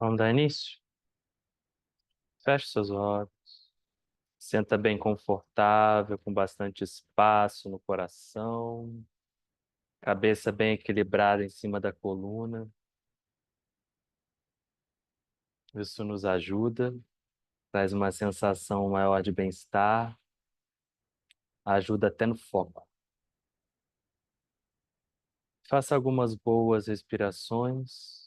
Vamos dar início? Feche seus olhos. Senta bem confortável, com bastante espaço no coração. Cabeça bem equilibrada em cima da coluna. Isso nos ajuda, traz uma sensação maior de bem-estar, ajuda até no foco. Faça algumas boas respirações.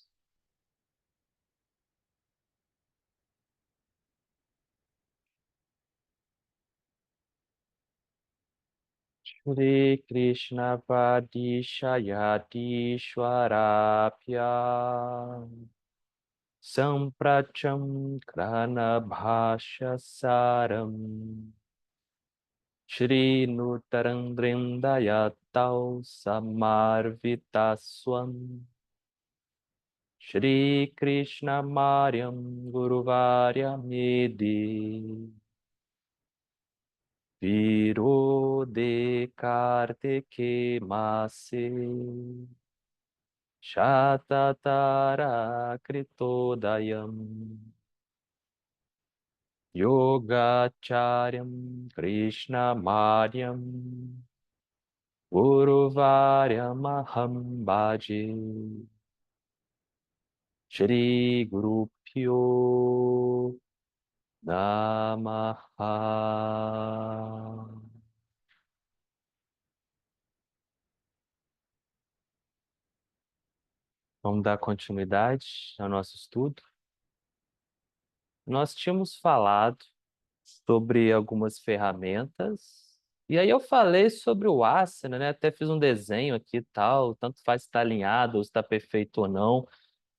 Shri Krishna Padishayati Shwarapya Sampracham Krana Bhasha Saram Shri Nutarandrindayatau Samarvitaswam Shri Krishna Mariam Guruvarya Medi Viro de Kartike Mase Shatatara Kritodayam Yogacharyam Krishna Maryam Guruvaryamaham Bhaje Shri Guru Pyo Namaha. Vamos dar continuidade ao nosso estudo. Nós tínhamos falado sobre algumas ferramentas, e aí eu falei sobre o asana, né? Até fiz um desenho aqui e tal, tanto faz se está alinhado ou se está perfeito ou não.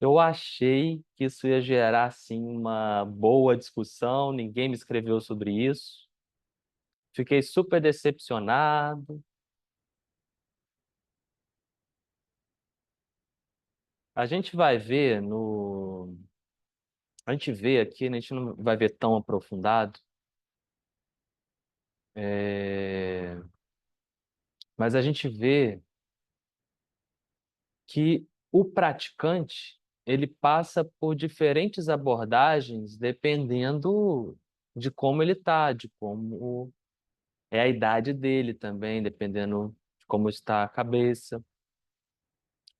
Eu achei que isso ia gerar, assim, uma boa discussão, ninguém me escreveu sobre isso. Fiquei super decepcionado. A gente vai ver no... A gente vê aqui, né? A gente não vai ver tão aprofundado, é, mas a gente vê que o praticante ele passa por diferentes abordagens dependendo de como ele está, de como é a idade dele também, dependendo de como está a cabeça.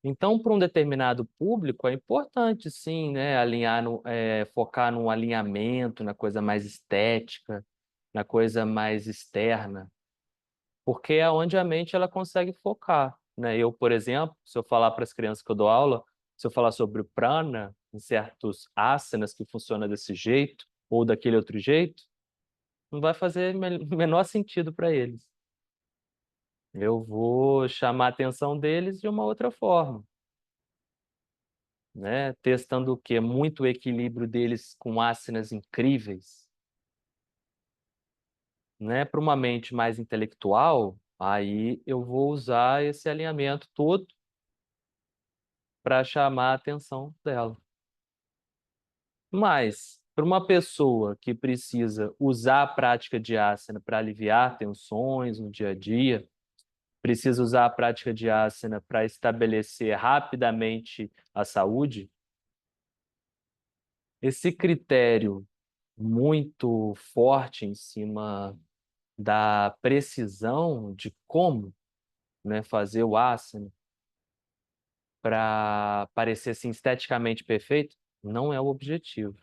Então, para um determinado público, é importante, sim, né, focar no alinhamento, na coisa mais estética, na coisa mais externa, porque é onde a mente ela consegue focar, né? Eu, por exemplo, se eu falar para as crianças que eu dou aula, se eu falar sobre o prana, em certos asanas que funciona desse jeito ou daquele outro jeito, não vai fazer menor sentido para eles. Eu vou chamar a atenção deles de uma outra forma, né? Testando o quê? Muito o equilíbrio deles com asanas incríveis, né? Para uma mente mais intelectual, aí eu vou usar esse alinhamento todo para chamar a atenção dela. Mas, para uma pessoa que precisa usar a prática de asana para aliviar tensões no dia a dia, precisa usar a prática de asana para estabelecer rapidamente a saúde, esse critério muito forte em cima da precisão de como, né, fazer o asana para parecer assim, esteticamente perfeito, não é o objetivo.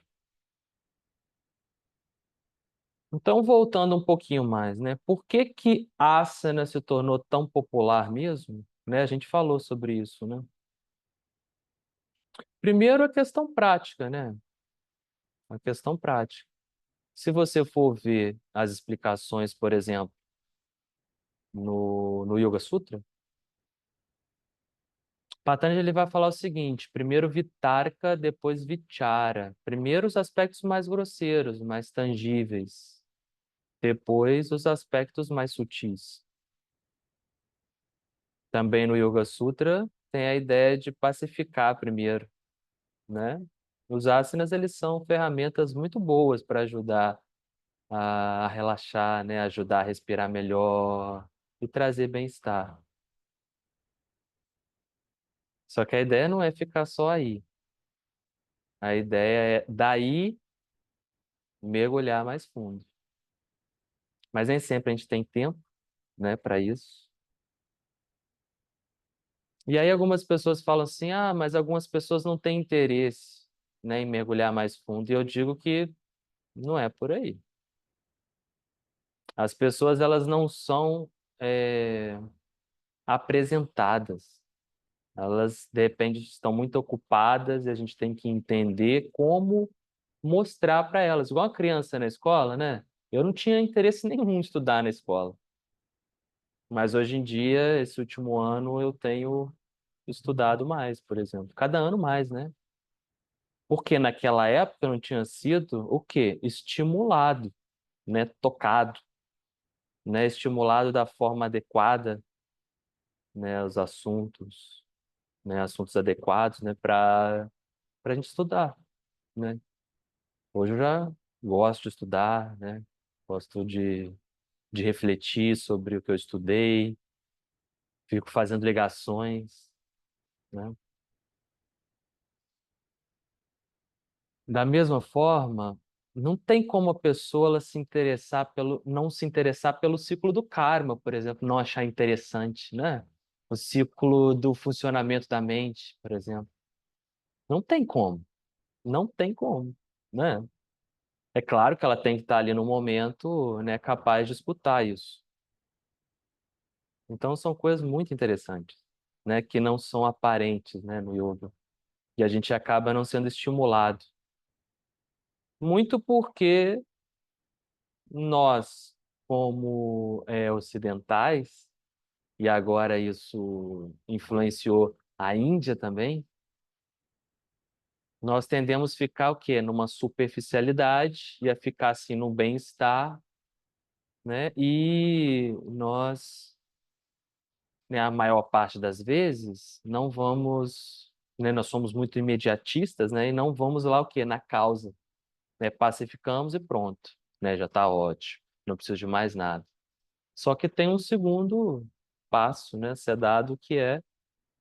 Então, voltando um pouquinho mais, né? Por que que asana se tornou tão popular mesmo? Né? A gente falou sobre isso, né? Primeiro, a questão prática, né? A questão prática. Se você for ver as explicações, por exemplo, no Yoga Sutra, Patanjali ele vai falar o seguinte: primeiro Vitarka, depois Vichara. Primeiro os aspectos mais grosseiros, mais tangíveis. Depois os aspectos mais sutis. Também no Yoga Sutra tem a ideia de pacificar primeiro, né? Os asanas, eles são ferramentas muito boas para ajudar a relaxar, né? Ajudar a respirar melhor e trazer bem-estar. Só que a ideia não é ficar só aí. A ideia é daí mergulhar mais fundo. Mas nem sempre a gente tem tempo, né, para isso. E aí algumas pessoas falam assim: "Ah, mas algumas pessoas não têm interesse, né, em mergulhar mais fundo". E eu digo que não é por aí. As pessoas elas não são apresentadas. Elas, de repente, estão muito ocupadas e a gente tem que entender como mostrar para elas. Igual a criança na escola, né? Eu não tinha interesse nenhum em estudar na escola. Mas hoje em dia, esse último ano, eu tenho estudado mais, por exemplo. Cada ano mais, né? Porque naquela época eu não tinha sido o quê? Estimulado, né? Tocado, né? Estimulado da forma adequada, né? Os assuntos, né? Assuntos adequados, né? Para a gente estudar, né? Hoje eu já gosto de estudar, né? Gosto de refletir sobre o que eu estudei, fico fazendo ligações, né? Da mesma forma, não tem como a pessoa ela se interessar não se interessar pelo ciclo do karma, por exemplo, não achar interessante, né? O ciclo do funcionamento da mente, por exemplo. Não tem como, não tem como, né? É claro que ela tem que estar ali no momento, né, capaz de escutar isso. Então são coisas muito interessantes, né, que não são aparentes, né, no yoga. E a gente acaba não sendo estimulado. Muito porque nós, como ocidentais, e agora isso influenciou a Índia também, nós tendemos a ficar o quê? Numa superficialidade e a ficar assim no bem-estar, né? E nós, né, a maior parte das vezes, não vamos, né, nós somos muito imediatistas, né? E não vamos lá o quê? Na causa, né? Pacificamos e pronto, né? Já está ótimo, não preciso de mais nada. Só que tem um segundo passo, né, a ser dado, que é,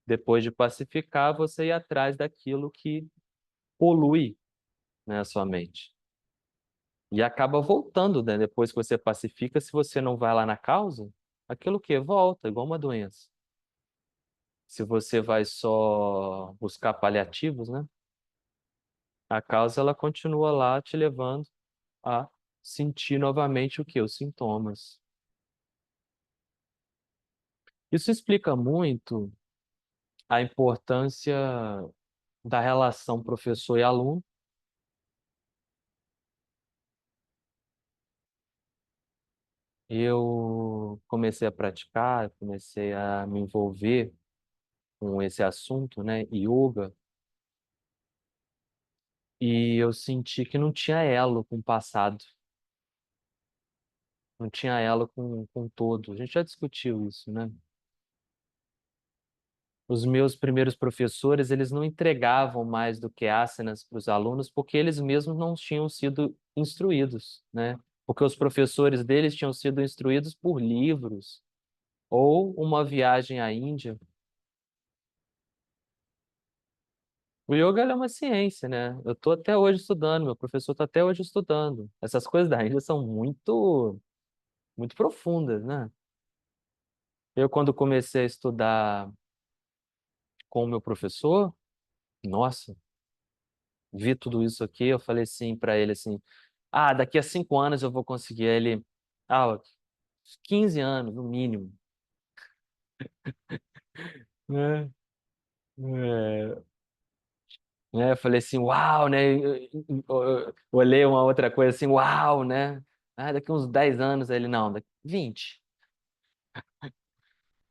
depois de pacificar, você ir atrás daquilo que polui, né, a sua mente. E acaba voltando, né, depois que você pacifica, se você não vai lá na causa, aquilo que volta, igual uma doença. Se você vai só buscar paliativos, né, a causa ela continua lá te levando a sentir novamente o que? Os sintomas. Isso explica muito a importância da relação professor e aluno. Eu comecei a praticar, comecei a me envolver com esse assunto, né, yoga, e eu senti que não tinha elo com o passado, não tinha elo com todo. A gente já discutiu isso, né? Os meus primeiros professores, eles não entregavam mais do que asanas para os alunos, porque eles mesmos não tinham sido instruídos, né? Porque os professores deles tinham sido instruídos por livros ou uma viagem à Índia. O yoga ele é uma ciência, né? Eu estou até hoje estudando, meu professor está até hoje estudando. Essas coisas da Índia são muito profundas, né? Eu, quando comecei a estudar com o meu professor, nossa, vi tudo isso aqui, eu falei assim para ele assim, ah, daqui a 5 anos eu vou conseguir. Aí ele, ah, 15 anos, no mínimo. Né? É, né? Eu falei assim, uau, né? Eu olhei uma outra coisa assim, uau, né? Ah, daqui uns 10 anos. Aí ele, não, daqui 20.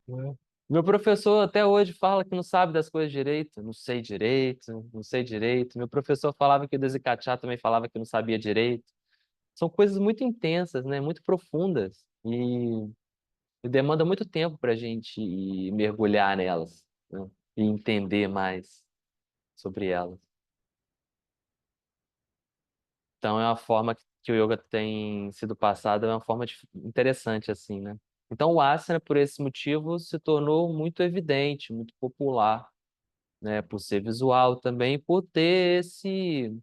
Né? Meu professor até hoje fala que não sabe das coisas direito, não sei direito, não sei direito. Meu professor falava que o Desicachá também falava que não sabia direito. São coisas muito intensas, né? Muito profundas e demanda muito tempo para a gente ir mergulhar nelas, né? E entender mais sobre elas. Então é uma forma que o yoga tem sido passado, é uma forma interessante assim, né? Então o asana, por esse motivo, se tornou muito evidente, muito popular. né? Por ser visual também, por ter esse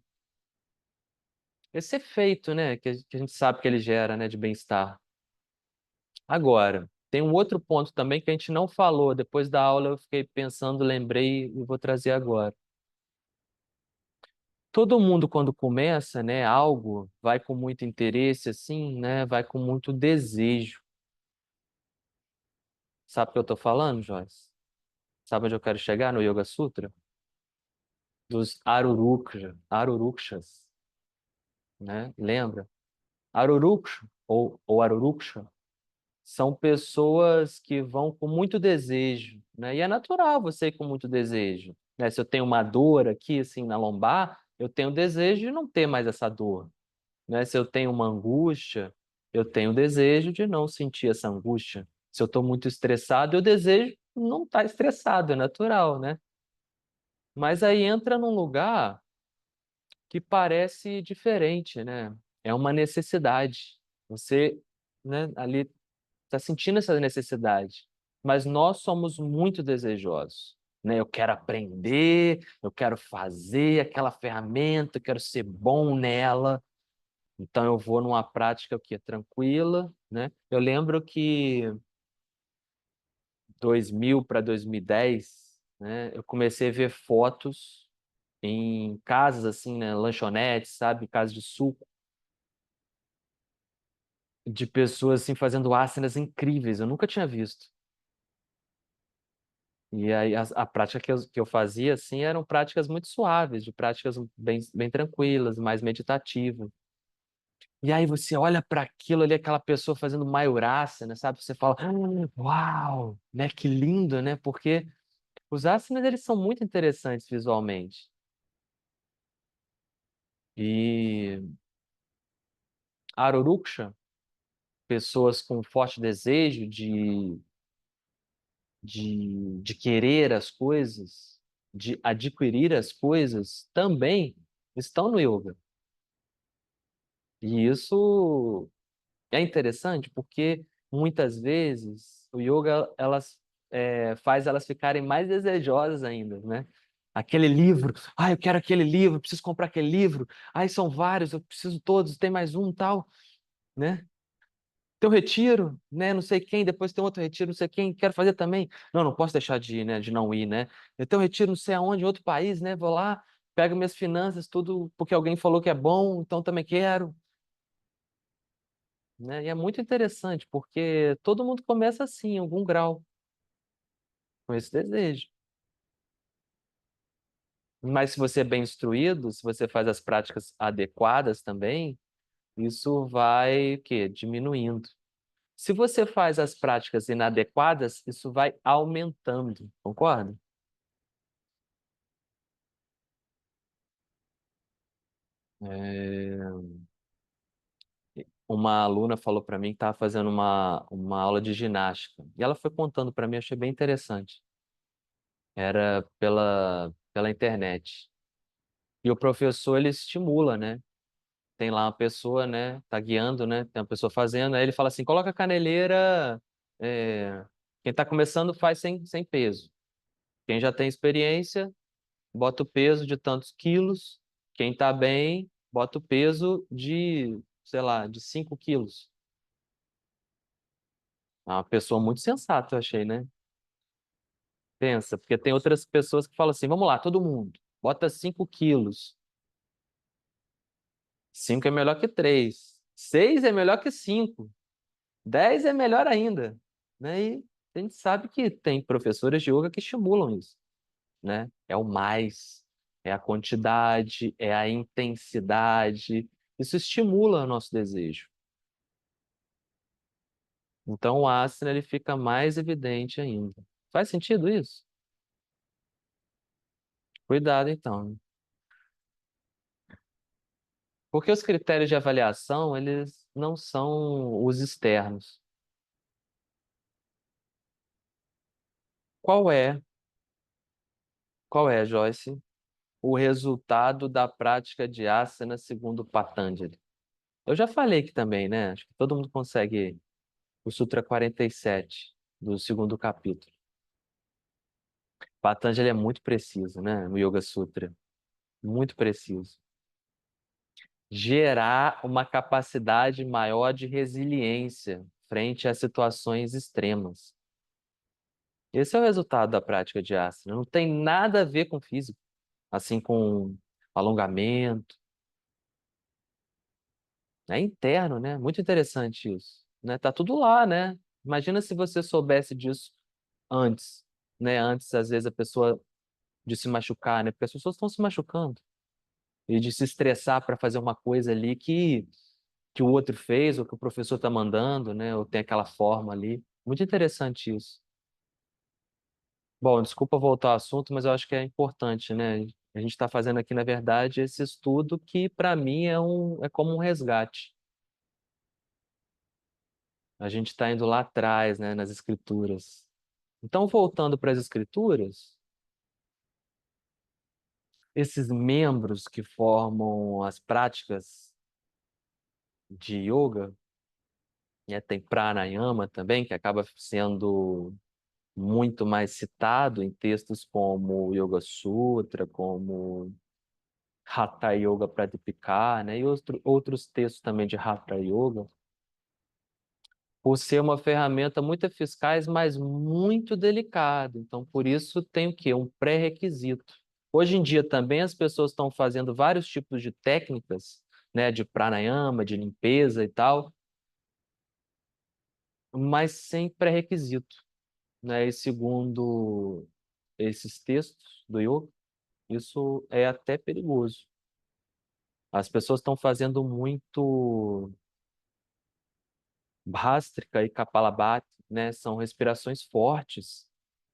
efeito, né? Que a gente sabe que ele gera, né? De bem-estar. Agora, tem um outro ponto também que a gente não falou. Depois da aula eu fiquei pensando, lembrei e vou trazer agora. Todo mundo, quando começa, né, algo, vai com muito interesse, assim, né? Vai com muito desejo. Sabe o que eu tô falando, Joyce? Sabe onde eu quero chegar no Yoga Sutra? Dos Arurukshas, né? Lembra? Aruruksha ou Aruruksha são pessoas que vão com muito desejo, né? E é natural você ir com muito desejo, né? Se eu tenho uma dor aqui, assim, na lombar, eu tenho desejo de não ter mais essa dor, né? Se eu tenho uma angústia, eu tenho desejo de não sentir essa angústia. Se eu estou muito estressado, eu desejo não estar estressado, é natural, né? Mas aí entra num lugar que parece diferente, né? É uma necessidade. Você, né, ali está sentindo essa necessidade. Mas nós somos muito desejosos, né? Eu quero aprender, eu quero fazer aquela ferramenta, eu quero ser bom nela. Então eu vou numa prática que é tranquila, né? Eu lembro que 2000 para 2010, né, eu comecei a ver fotos em casas assim, né, lanchonetes, sabe, casas de suco, de pessoas assim fazendo asanas incríveis. Eu nunca tinha visto. E aí a prática que eu fazia assim eram práticas muito suaves, de práticas bem tranquilas, mais meditativas. E aí você olha para aquilo ali, aquela pessoa fazendo Mayurasana, sabe? Você fala, uau, né? Que lindo, né? Porque os asanas eles são muito interessantes visualmente. E Aruruksha, pessoas com forte desejo de querer as coisas, de adquirir as coisas, também estão no yoga. E isso é interessante porque muitas vezes o yoga faz elas ficarem mais desejosas ainda, né? Aquele livro, eu quero aquele livro, preciso comprar aquele livro. São vários, eu preciso todos, tem mais um, tal, né? Tem um retiro, né? Não sei quem, depois tem outro retiro, não sei quem, quero fazer também. Não, não posso deixar de ir, né? De não ir, né? Eu tenho um retiro não sei aonde, em outro país, né? Vou lá, pego minhas finanças, tudo porque alguém falou que é bom, então também quero, né? E é muito interessante, porque todo mundo começa assim, em algum grau, com esse desejo. Mas se você é bem instruído, se você faz as práticas adequadas também, isso vai, o quê? Diminuindo. Se você faz as práticas inadequadas, isso vai aumentando, concorda? É, Uma aluna falou para mim que estava fazendo uma aula de ginástica. E ela foi contando para mim, achei bem interessante. Era pela internet. E o professor, ele estimula, né? Tem lá uma pessoa, né? Tá guiando, né? Tem uma pessoa fazendo. Aí ele fala assim, coloca a caneleira... quem está começando faz sem peso. Quem já tem experiência, bota o peso de tantos quilos. Quem está bem, bota o peso de, sei lá, de 5 quilos. É uma pessoa muito sensata, eu achei, né? Pensa, porque tem outras pessoas que falam assim: vamos lá, todo mundo, bota 5 quilos. 5 é melhor que 3. 6 é melhor que 5. 10 é melhor ainda. Né? E a gente sabe que tem professores de yoga que estimulam isso, né? É o mais, é a quantidade, é a intensidade. Isso estimula o nosso desejo. Então o asana ele fica mais evidente ainda. Faz sentido isso? Cuidado então. Porque os critérios de avaliação, eles não são os externos. Qual é, qual é, Joyce, o resultado da prática de asana segundo Patanjali? Eu já falei aqui também, né? Acho que todo mundo consegue o Sutra 47 do segundo capítulo. Patanjali é muito preciso, né? No Yoga Sutra. Muito preciso. Gerar uma capacidade maior de resiliência frente a situações extremas. Esse é o resultado da prática de asana. Não tem nada a ver com físico, assim com alongamento. É interno, né? Muito interessante isso, né? Tá tudo lá, né? Imagina se você soubesse disso antes, né? Antes, às vezes, a pessoa de se machucar, né? Porque as pessoas estão se machucando e de se estressar para fazer uma coisa ali que o outro fez ou que o professor está mandando, né? Ou tem aquela forma ali. Muito interessante isso. Bom, desculpa voltar ao assunto, mas eu acho que é importante, né? A gente está fazendo aqui, na verdade, esse estudo que, para mim, é como um resgate. A gente está indo lá atrás, né, nas escrituras. Então, voltando para as escrituras, esses membros que formam as práticas de yoga, né, tem pranayama também, que acaba sendo muito mais citado em textos como o Yoga Sutra, como Hatha Yoga Pradipika, né, e outros textos também de Hatha Yoga, por ser uma ferramenta muito eficaz, mas muito delicada. Então, por isso tem o quê? Um pré-requisito. Hoje em dia também as pessoas estão fazendo vários tipos de técnicas, né, de pranayama, de limpeza e tal, mas sem pré-requisito, né? E segundo esses textos do yoga, isso é até perigoso. As pessoas estão fazendo muito Bhastrika e Kapalabhati, né? São respirações fortes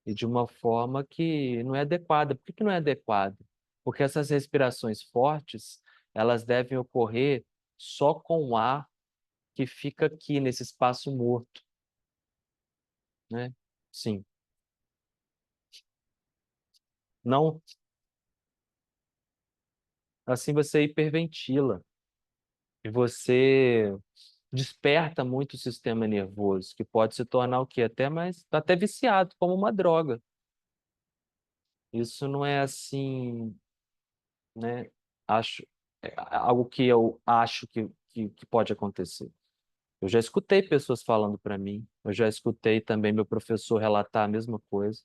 e de uma forma que não é adequada. Por que que não é adequada? Porque essas respirações fortes, elas devem ocorrer só com o ar que fica aqui nesse espaço morto, né? Sim. Não, assim você hiperventila e você desperta muito o sistema nervoso, que pode se tornar o quê? Até viciado, como uma droga. Isso não é assim, né? Acho, é algo que eu acho que pode acontecer. Eu já escutei pessoas falando para mim, eu já escutei também meu professor relatar a mesma coisa.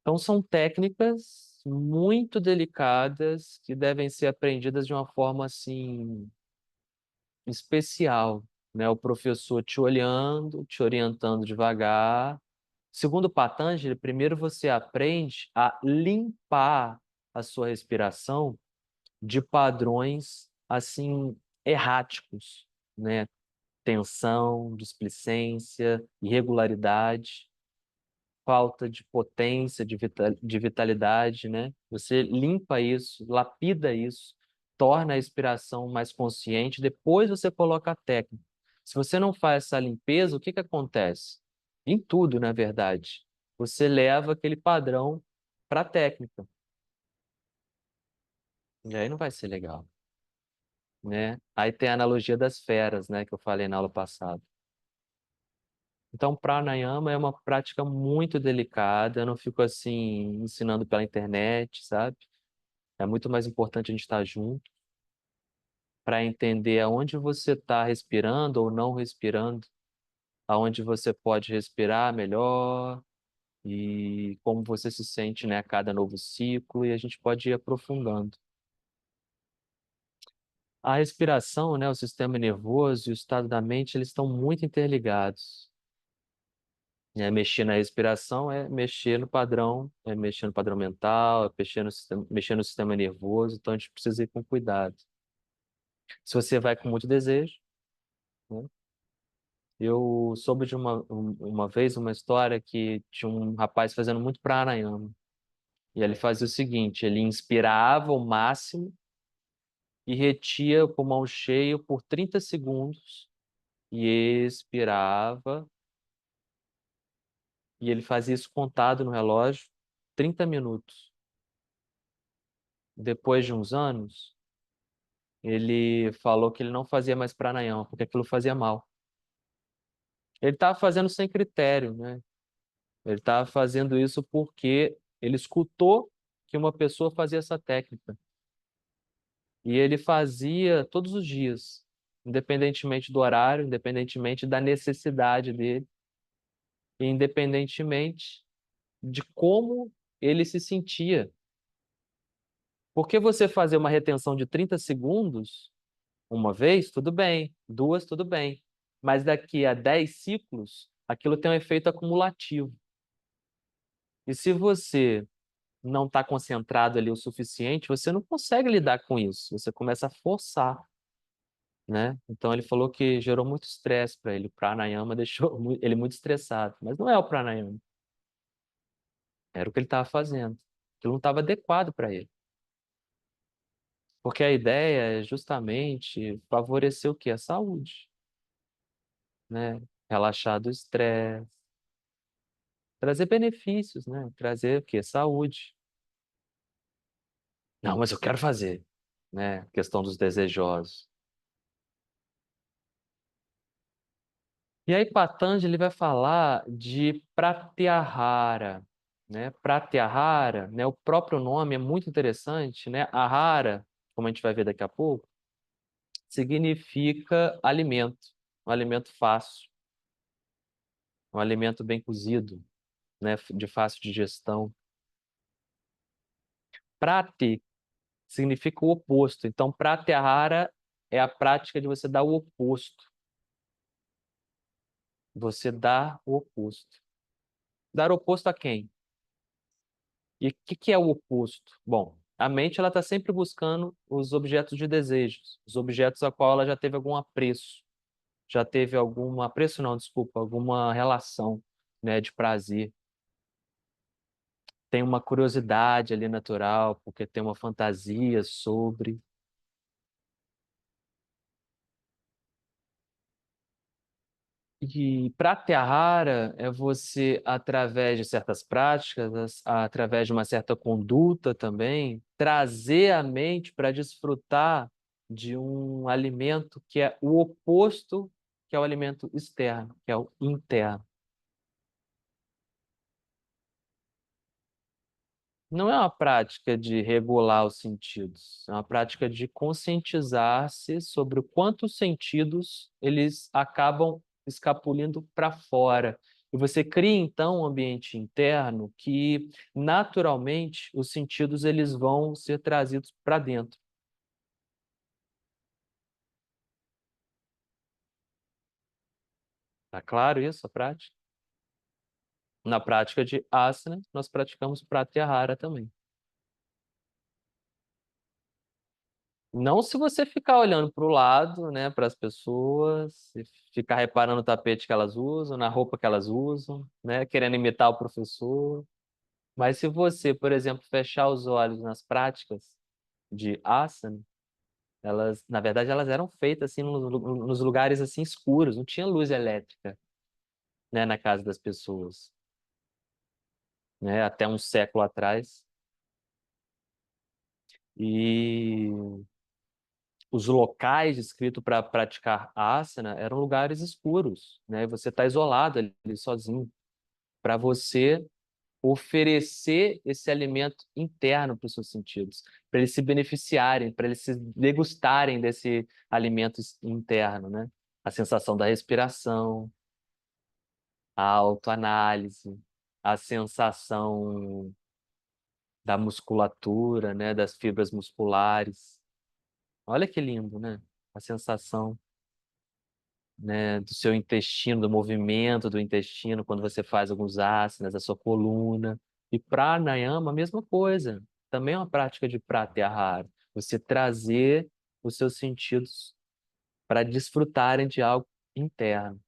Então, são técnicas muito delicadas que devem ser aprendidas de uma forma assim especial, né? O professor te olhando, te orientando devagar. Segundo Patanjali, primeiro você aprende a limpar a sua respiração de padrões assim erráticos, né? Tensão, displicência, irregularidade, falta de potência, de vitalidade, né? Você limpa isso, lapida isso, torna a inspiração mais consciente, depois você coloca a técnica. Se você não faz essa limpeza, o que que acontece? Em tudo, na verdade. Você leva aquele padrão para a técnica, e aí não vai ser legal, né? Aí tem a analogia das feras, né, que eu falei na aula passada. Então, pranayama é uma prática muito delicada, eu não fico assim ensinando pela internet, sabe? É muito mais importante a gente estar junto para entender aonde você está respirando ou não respirando, aonde você pode respirar melhor e como você se sente, né, a cada novo ciclo, e a gente pode ir aprofundando. A respiração, né, o sistema nervoso e o estado da mente, eles estão muito interligados. Mexer na respiração é mexer no padrão, é mexer no padrão mental, é mexer no sistema nervoso, então a gente precisa ir com cuidado. Se você vai com muito desejo, né? Eu soube de uma vez uma história que tinha um rapaz fazendo muito pranayama. E ele fazia o seguinte, ele inspirava o máximo e retia o pulmão cheio por 30 segundos e expirava, e ele fazia isso contado no relógio, 30 minutos. Depois de uns anos, ele falou que ele não fazia mais pranayama, porque aquilo fazia mal. Ele estava fazendo sem critério, né? Ele estava fazendo isso porque ele escutou que uma pessoa fazia essa técnica. E ele fazia todos os dias, independentemente do horário, independentemente da necessidade dele, e independentemente de como ele se sentia. Porque você fazer uma retenção de 30 segundos uma vez, tudo bem, duas, tudo bem. Mas daqui a 10 ciclos, aquilo tem um efeito acumulativo. E se você não está concentrado ali o suficiente, você não consegue lidar com isso. Você começa a forçar, né? Então ele falou que gerou muito estresse para ele. O pranayama deixou ele muito estressado. Mas não é o pranayama. Era o que ele estava fazendo. Aquilo não estava adequado para ele. Porque a ideia é justamente favorecer o quê? A saúde, né? Relaxar do estresse, trazer benefícios, né? Trazer o quê? Saúde. Não, mas eu quero fazer, né? Questão dos desejosos. E aí Patanjali vai falar de Pratyahara, né? Pratyahara, né? O próprio nome é muito interessante, né? Ahara, como a gente vai ver daqui a pouco, significa alimento, um alimento fácil, um alimento bem cozido, né? De fácil digestão. Prati significa o oposto. Então, Pratyahara é a prática de você dar o oposto. Você dá o oposto. Dar o oposto a quem? E o que é o oposto? Bom, a mente ela está sempre buscando os objetos de desejos, os objetos a qual ela já teve algum apreço, já teve algum apreço não, desculpa, alguma relação, né, de prazer. Tem uma curiosidade ali natural, porque tem uma fantasia sobre. E pratyahara é você, através de certas práticas, através de uma certa conduta também, trazer a mente para desfrutar de um alimento que é o oposto, que é o alimento externo, que é o interno. Não é uma prática de regular os sentidos, é uma prática de conscientizar-se sobre o quanto os sentidos eles acabam escapulindo para fora. E você cria então um ambiente interno que naturalmente os sentidos eles vão ser trazidos para dentro. Tá claro isso, a prática? Na prática de asana, nós praticamos pratyahara também. Não se você ficar olhando para o lado, né, para as pessoas, e ficar reparando no tapete que elas usam, na roupa que elas usam, né, querendo imitar o professor. Mas se você, por exemplo, fechar os olhos nas práticas de asana, elas, na verdade, elas eram feitas assim nos lugares assim escuros, não tinha luz elétrica, né, na casa das pessoas, né, até um século atrás. E os locais escritos para praticar asana eram lugares escuros, né? Você está isolado ali sozinho, para você oferecer esse alimento interno para os seus sentidos, para eles se beneficiarem, para eles se degustarem desse alimento interno, né? A sensação da respiração, a autoanálise, a sensação da musculatura, né? Das fibras musculares. Olha que lindo, né? A sensação, né, do seu intestino, do movimento do intestino quando você faz alguns asanas, da sua coluna. E pranayama, a mesma coisa. Também é uma prática de pratyahara. Você trazer os seus sentidos para desfrutarem de algo interno.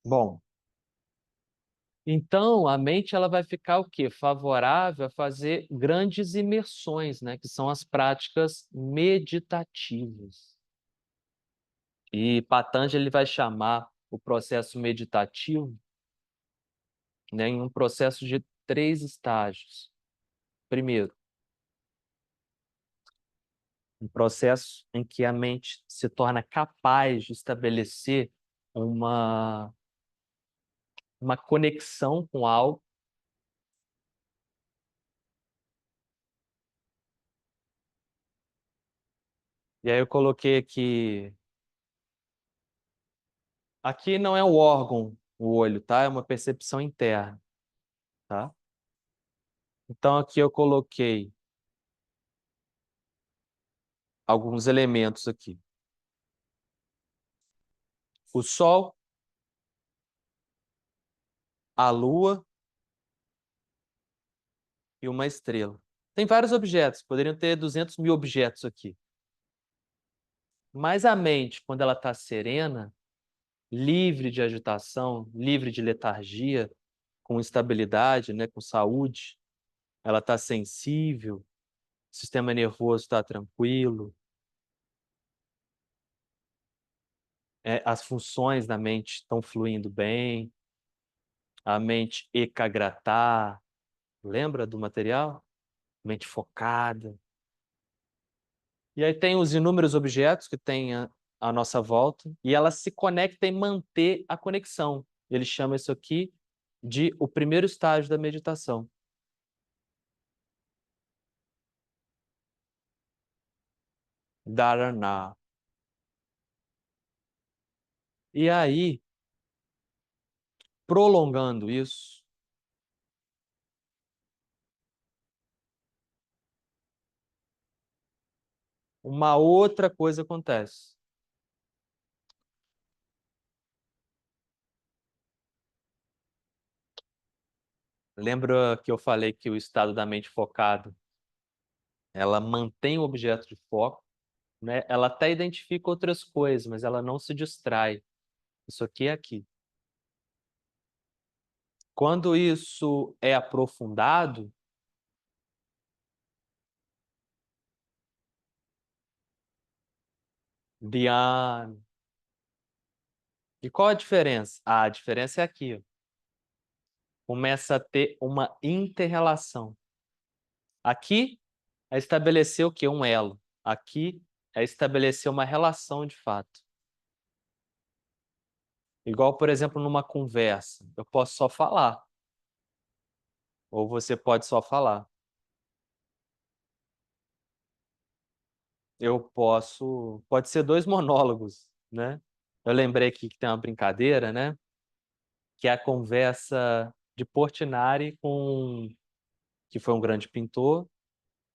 Bom, então a mente ela vai ficar o quê? Favorável a fazer grandes imersões, né, que são as práticas meditativas. E Patanjali vai chamar o processo meditativo, né, em um processo de 3 estágios. Primeiro, um processo em que a mente se torna capaz de estabelecer uma, uma conexão com algo. E aí eu coloquei aqui. Aqui não é o órgão, o olho, tá? É uma percepção interna, tá? Então aqui eu coloquei alguns elementos aqui. O Sol, a Lua e uma estrela. Tem vários objetos, poderiam ter 200 mil objetos aqui. Mas a mente, quando ela está serena, livre de agitação, livre de letargia, com estabilidade, né, com saúde, ela está sensível, o sistema nervoso está tranquilo, as funções da mente estão fluindo bem, a mente ekagrata, lembra do material? Mente focada. E aí tem os inúmeros objetos que tem à nossa volta, e ela se conecta em manter a conexão. Ele chama isso aqui de o primeiro estágio da meditação. Dharana. E aí, prolongando isso, uma outra coisa acontece. Lembra que eu falei que o estado da mente focado, ela mantém o objeto de foco, né? Ela até identifica outras coisas, mas ela não se distrai. Isso aqui é aqui. Quando isso é aprofundado, dhyana. E qual a diferença? Ah, a diferença é aqui, ó. Começa a ter uma inter-relação. Aqui é estabelecer o quê? Um elo. Aqui é estabelecer uma relação de fato. Igual, por exemplo, numa conversa. Eu posso só falar. Ou você pode só falar. Eu posso. Pode ser dois monólogos, né? Eu lembrei aqui que tem uma brincadeira, né? Que é a conversa de Portinari com, que foi um grande pintor,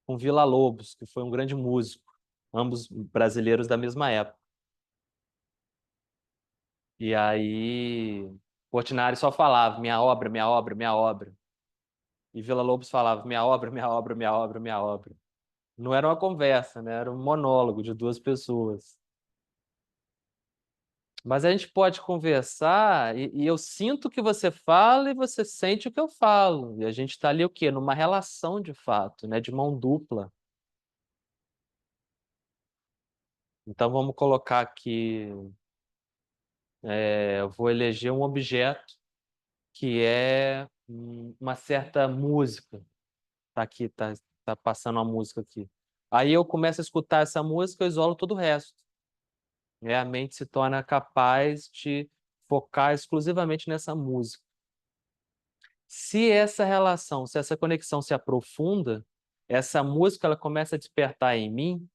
com Villa-Lobos, que foi um grande músico, ambos brasileiros da mesma época. E aí, Portinari só falava minha obra, minha obra, minha obra. E Villa-Lobos falava minha obra, minha obra, minha obra, minha obra. Não era uma conversa, né? Era um monólogo de duas pessoas. Mas a gente pode conversar e eu sinto o que você fala e você sente o que eu falo. E a gente está ali o quê? Numa relação de fato, né? De mão dupla. Então vamos colocar aqui, eu vou eleger um objeto que é uma certa música. Tá aqui, tá passando uma música aqui. Aí eu começo a escutar essa música, eu isolo todo o resto. A mente se torna capaz de focar exclusivamente nessa música. Se essa relação, se essa conexão se aprofunda, essa música ela começa a despertar em mim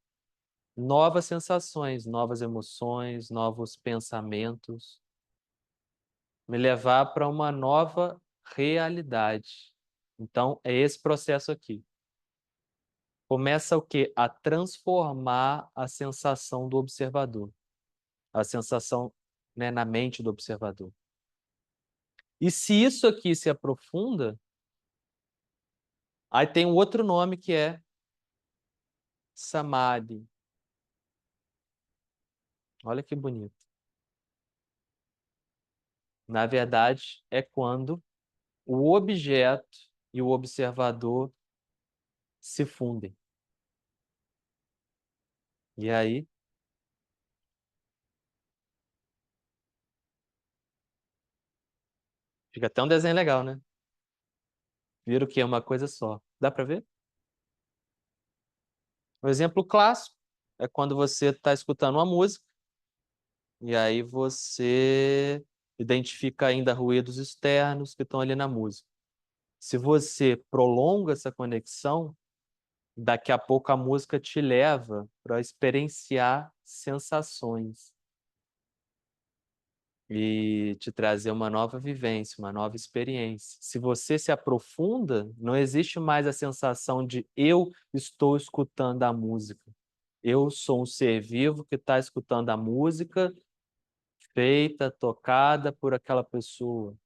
novas sensações, novas emoções, novos pensamentos, me levar para uma nova realidade. Então, é esse processo aqui. Começa o quê? A transformar a sensação do observador, a sensação, né, na mente do observador. E se isso aqui se aprofunda, aí tem um outro nome que é Samadhi. Olha que bonito. Na verdade, é quando o objeto e o observador se fundem. E aí fica até um desenho legal, né? Vira o que é uma coisa só. Dá para ver? Um exemplo clássico é quando você está escutando uma música e aí você identifica ainda ruídos externos que estão ali na música. Se você prolonga essa conexão, daqui a pouco a música te leva para experienciar sensações e te trazer uma nova vivência, uma nova experiência. Se você se aprofunda, não existe mais a sensação de eu estou escutando a música. Eu sou um ser vivo que está escutando a música feita, tocada por aquela pessoa.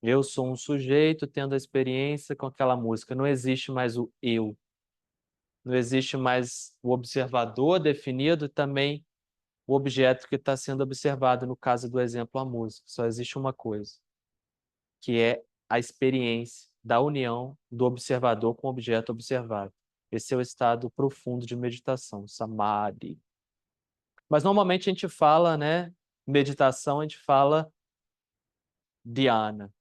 Eu sou um sujeito tendo a experiência com aquela música. Não existe mais o eu. Não existe mais o observador definido e também o objeto que está sendo observado, no caso do exemplo, a música. Só existe uma coisa, que é a experiência da união do observador com o objeto observado. Esse é o estado profundo de meditação, samadhi. Mas normalmente a gente fala, né, meditação, a gente fala dhyana.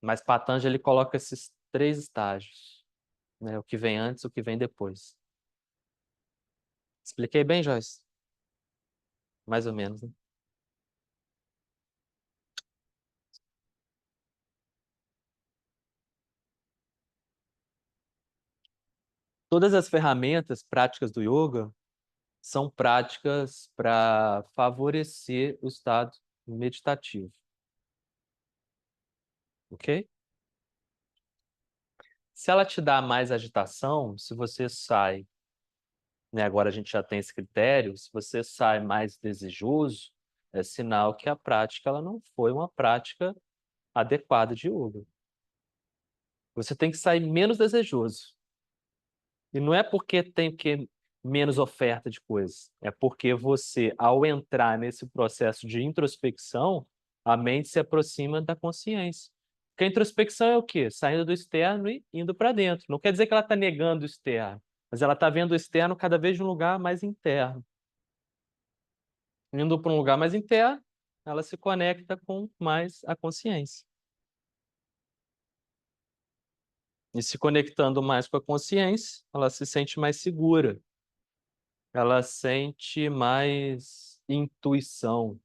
Mas Patanjali coloca esses 3 estágios, né, o que vem antes, o que vem depois. Expliquei bem, Joyce? Mais ou menos, né? Todas as ferramentas práticas do yoga são práticas para favorecer o estado meditativo, ok? Se ela te dá mais agitação, se você sai, né, agora a gente já tem esse critério, se você sai mais desejoso, é sinal que a prática ela não foi uma prática adequada de yoga. Você tem que sair menos desejoso. E não é porque tem que menos oferta de coisas, é porque você, ao entrar nesse processo de introspecção, a mente se aproxima da consciência. Porque a introspecção é o quê? Saindo do externo e indo para dentro. Não quer dizer que ela está negando o externo, mas ela está vendo o externo cada vez de um lugar mais interno. Indo para um lugar mais interno, ela se conecta com mais a consciência. E se conectando mais com a consciência, ela se sente mais segura, ela sente mais intuição,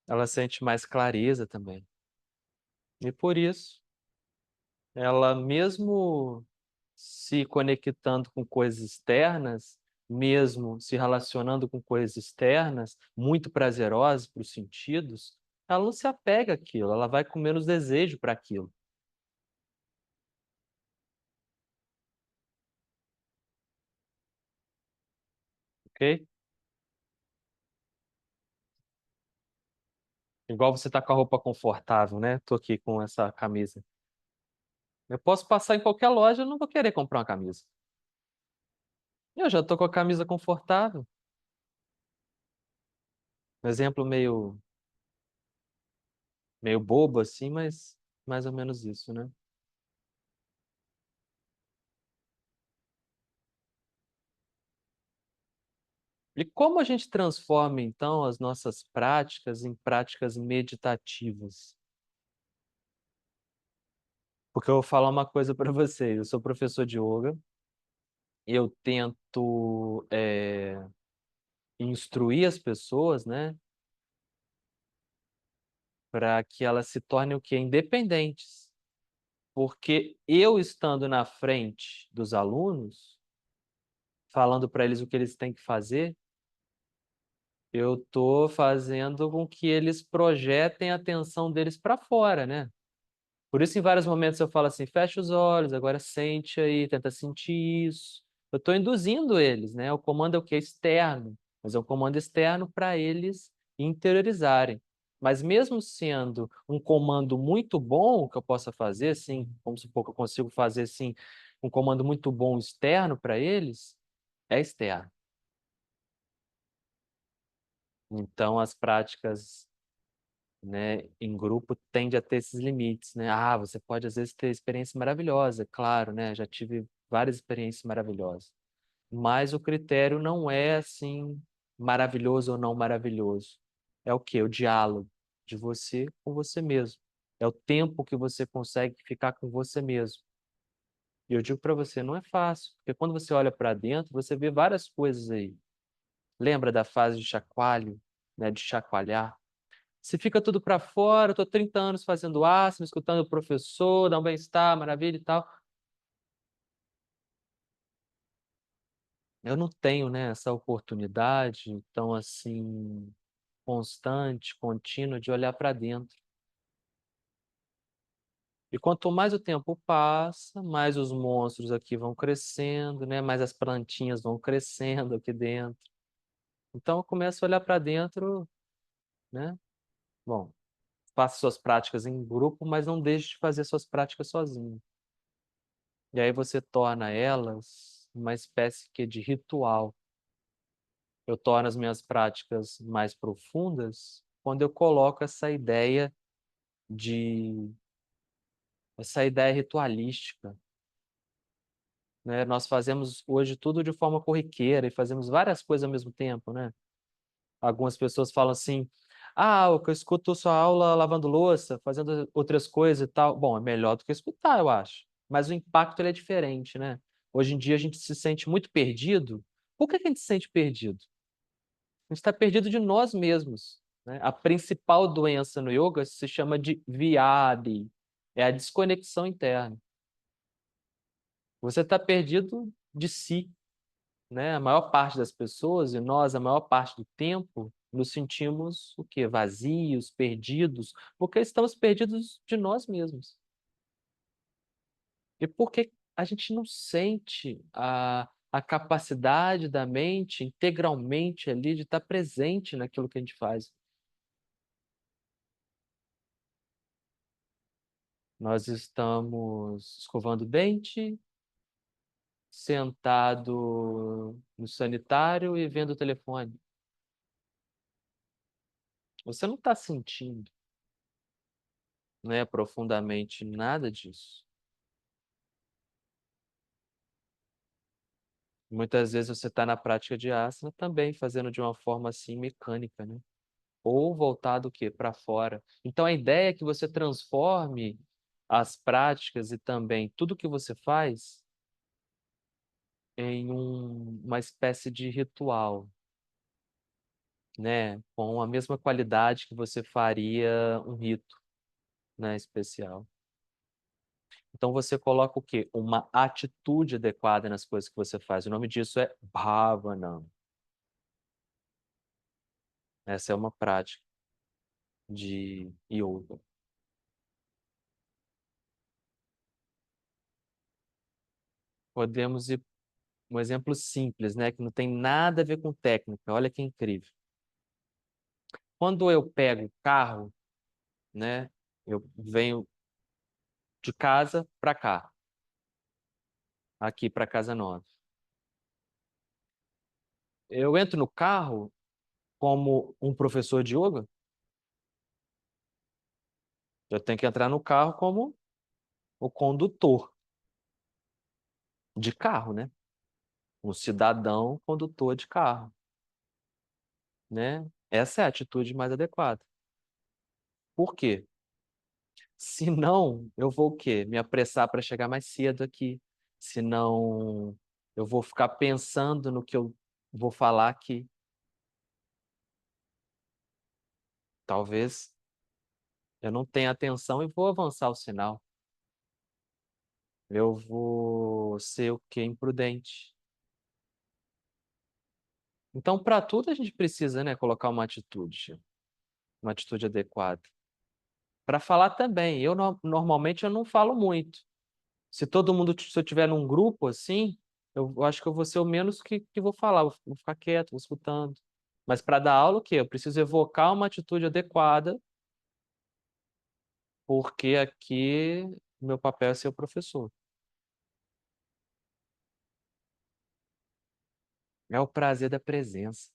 ela sente mais clareza também. E por isso, ela mesmo se conectando com coisas externas, mesmo se relacionando com coisas externas, muito prazerosas para os sentidos, ela não se apega àquilo, ela vai com menos desejo para aquilo, ok? Igual você tá com a roupa confortável, né? Tô aqui com essa camisa. Eu posso passar em qualquer loja, eu não vou querer comprar uma camisa. Eu já tô com a camisa confortável. Um exemplo meio bobo assim, mas mais ou menos isso, né? E como a gente transforma então as nossas práticas em práticas meditativas? Porque eu vou falar uma coisa para vocês. Eu sou professor de yoga, eu tento instruir as pessoas, né, para que elas se tornem o quê? Independentes. Porque eu estando na frente dos alunos, falando para eles o que eles têm que fazer, eu estou fazendo com que eles projetem a atenção deles para fora, né? Por isso, em vários momentos eu falo assim: fecha os olhos, agora sente aí, tenta sentir isso. Eu estou induzindo eles, né? O comando é o que? Externo, mas é um comando externo para eles interiorizarem. Mas mesmo sendo um comando muito bom que eu possa fazer, assim, vamos supor que eu consigo fazer assim, um comando muito bom externo para eles, é externo. Então, as práticas, né, em grupo tende a ter esses limites, né? Ah, você pode às vezes ter experiência maravilhosa, claro, né? Já tive várias experiências maravilhosas, mas o critério não é assim maravilhoso ou não maravilhoso. É o quê? O diálogo de você com você mesmo. É o tempo que você consegue ficar com você mesmo. E eu digo para você, não é fácil, porque quando você olha para dentro, você vê várias coisas aí. Lembra da fase de chacoalho, né, de chacoalhar? Se fica tudo para fora, eu tô 30 anos fazendo asana, escutando o professor, dá um bem-estar, maravilha e tal. Eu não tenho, né, essa oportunidade tão assim constante, contínua de olhar para dentro. E quanto mais o tempo passa, mais os monstros aqui vão crescendo, né, mais as plantinhas vão crescendo aqui dentro. Então eu começo a olhar para dentro, né? Bom, faça suas práticas em grupo, mas não deixe de fazer suas práticas sozinho. E aí você torna elas uma espécie que de ritual. Eu torno as minhas práticas mais profundas quando eu coloco de essa ideia ritualística, né? Nós fazemos hoje tudo de forma corriqueira e fazemos várias coisas ao mesmo tempo, né? Algumas pessoas falam assim: "Ah, eu escuto sua aula lavando louça, fazendo outras coisas e tal". Bom, é melhor do que escutar, eu acho, mas o impacto ele é diferente, né? Hoje em dia a gente se sente muito perdido. Por que que a gente se sente perdido? A gente está perdido de nós mesmos, né? A principal doença no yoga se chama de vyadi, é a desconexão interna. Você está perdido de si, né? A maior parte das pessoas, e nós, a maior parte do tempo, nos sentimos o quê? Vazios, perdidos, porque estamos perdidos de nós mesmos. E porque a gente não sente a capacidade da mente integralmente ali de estar presente naquilo que a gente faz. Nós estamos escovando o dente, sentado no sanitário e vendo o telefone. Você não está sentindo, né, profundamente nada disso. Muitas vezes você está na prática de asana também fazendo de uma forma assim mecânica, né? Ou voltado o quê? Para fora. Então a ideia é que você transforme as práticas e também tudo que você faz em uma espécie de ritual, né? Com a mesma qualidade que você faria um rito, né, especial. Então você coloca o quê? Uma atitude adequada nas coisas que você faz. O nome disso é bhavana. Essa é uma prática de yoga. Podemos ir um exemplo simples, né, que não tem nada a ver com técnica. Olha que incrível. Quando eu pego o carro, né, eu venho de casa para cá, aqui para casa nova. Eu entro no carro como um professor de yoga, eu tenho que entrar no carro como o condutor de carro, né? Um cidadão condutor de carro, né? Essa é a atitude mais adequada. Por quê? Senão, eu vou o quê? Me apressar para chegar mais cedo aqui. Senão, eu vou ficar pensando no que eu vou falar aqui. Talvez eu não tenha atenção e vou avançar o sinal. Eu vou ser o quê? Imprudente. Então, para tudo a gente precisa, né, colocar uma atitude adequada. Para falar também, eu normalmente eu não falo muito. Se todo mundo, se eu estiver num grupo assim, eu acho que eu vou ser o menos que vou falar, vou ficar quieto, vou escutando. Mas para dar aula, o quê? Eu preciso evocar uma atitude adequada, porque aqui o meu papel é ser o professor. É o prazer da presença.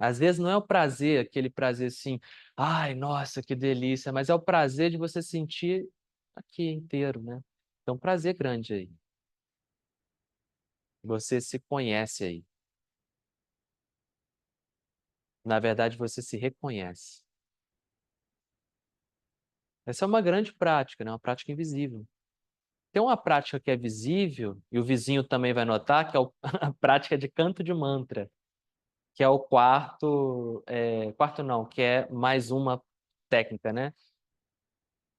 Às vezes não é o prazer, aquele prazer assim, ai, nossa, que delícia, mas é o prazer de você sentir aqui inteiro, né? Então, um prazer grande aí. Você se conhece aí. Na verdade, você se reconhece. Essa é uma grande prática, né? Uma prática invisível. Tem uma prática que é visível, e o vizinho também vai notar, que é a prática de canto de mantra. que é o quarto, quarto não, que é mais uma técnica, né?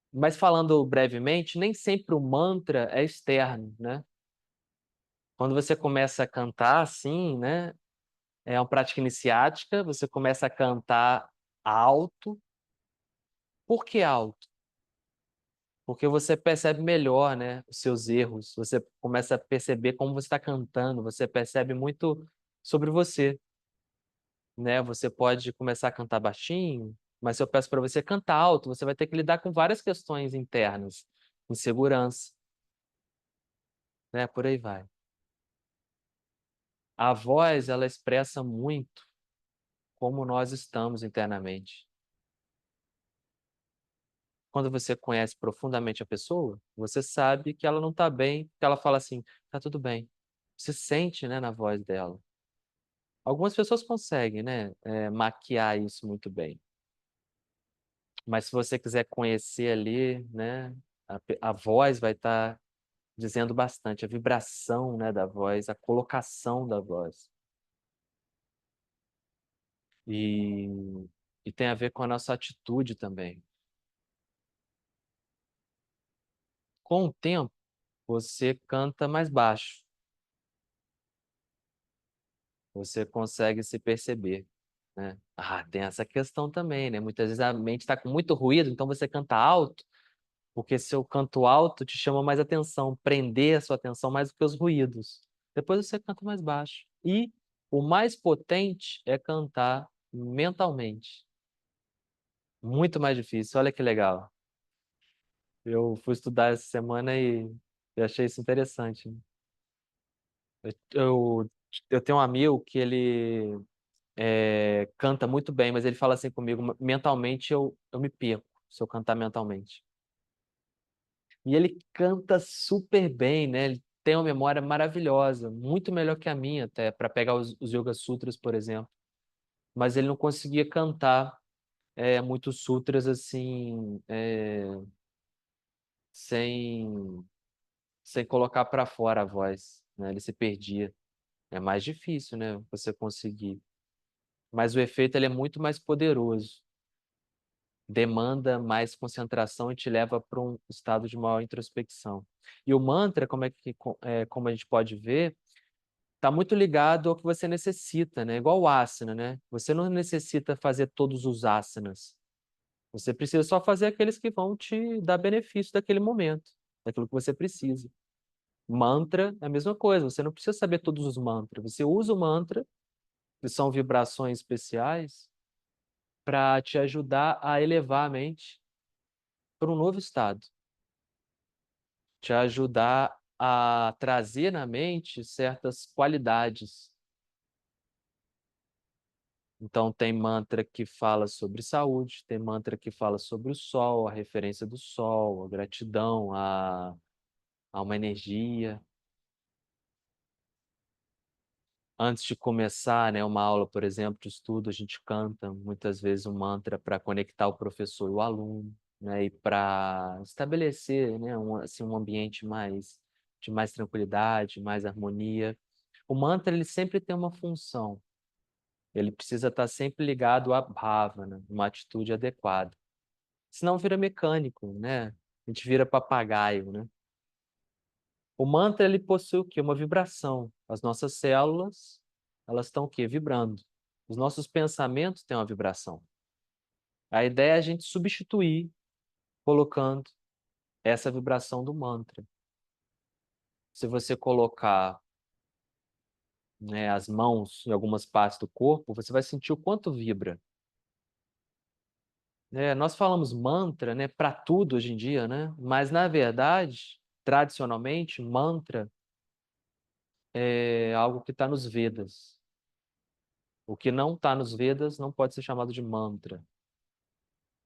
Mas falando brevemente, nem sempre o mantra é externo, né? Quando você começa a cantar assim, né? É uma prática iniciática, você começa a cantar alto. Por que alto? Porque você percebe melhor, né, os seus erros, você começa a perceber como você está cantando, você percebe muito sobre você, né? Você pode começar a cantar baixinho, mas se eu peço para você cantar alto, você vai ter que lidar com várias questões internas, insegurança, né? Por aí vai. A voz, ela expressa muito como nós estamos internamente. Quando você conhece profundamente a pessoa, você sabe que ela não está bem, que ela fala assim, tá tudo bem. Você sente, né, na voz dela. Algumas pessoas conseguem, né, maquiar isso muito bem. Mas se você quiser conhecer ali, né, a voz vai estar dizendo bastante, a vibração, né, da voz, a colocação da voz. E, e tem a ver com a nossa atitude também. Com o tempo, você canta mais baixo, você consegue se perceber, né? Ah, tem essa questão também, né? Muitas vezes a mente está com muito ruído, então você canta alto, porque seu canto alto te chama mais atenção, prender a sua atenção mais do que os ruídos. Depois você canta mais baixo. E o mais potente é cantar mentalmente. Muito mais difícil. Olha que legal. Eu fui estudar essa semana e achei isso interessante. Eu, eu tenho um amigo que ele canta muito bem, mas ele fala assim comigo, mentalmente eu me perco se eu cantar mentalmente. E ele canta super bem, né? Ele tem uma memória maravilhosa, muito melhor que a minha até, para pegar os Yoga Sutras, por exemplo. Mas ele não conseguia cantar muitos sutras assim, sem, sem colocar para fora a voz, né? Ele se perdia. É mais difícil, né? Você conseguir. Mas o efeito ele é muito mais poderoso. Demanda mais concentração e te leva para um estado de maior introspecção. E o mantra, como a gente pode ver, está muito ligado ao que você necessita, né? Igual o asana, né? Você não necessita fazer todos os asanas. Você precisa só fazer aqueles que vão te dar benefício daquele momento, daquilo que você precisa. Mantra é a mesma coisa, você não precisa saber todos os mantras. Você usa o mantra, que são vibrações especiais, para te ajudar a elevar a mente para um novo estado, te ajudar a trazer na mente certas qualidades. Então, tem mantra que fala sobre saúde, tem mantra que fala sobre o sol, a referência do sol, a gratidão, a uma energia. Antes de começar, né, uma aula, por exemplo, de estudo, a gente canta muitas vezes um mantra para conectar o professor e o aluno, né, e para estabelecer, né, assim, um ambiente de mais tranquilidade, mais harmonia. O mantra ele sempre tem uma função. Ele precisa estar sempre ligado à bhavana, uma atitude adequada. Senão vira mecânico, né? A gente vira papagaio, né? O mantra ele possui o quê? Uma vibração. As nossas células, elas estão o quê? Vibrando. Os nossos pensamentos têm uma vibração. A ideia é a gente substituir colocando essa vibração do mantra. Se você colocar, né, as mãos em algumas partes do corpo, você vai sentir o quanto vibra. Nós falamos mantra, né, para tudo hoje em dia, né? Mas na verdade, tradicionalmente, mantra é algo que está nos Vedas. O que não está nos Vedas não pode ser chamado de mantra,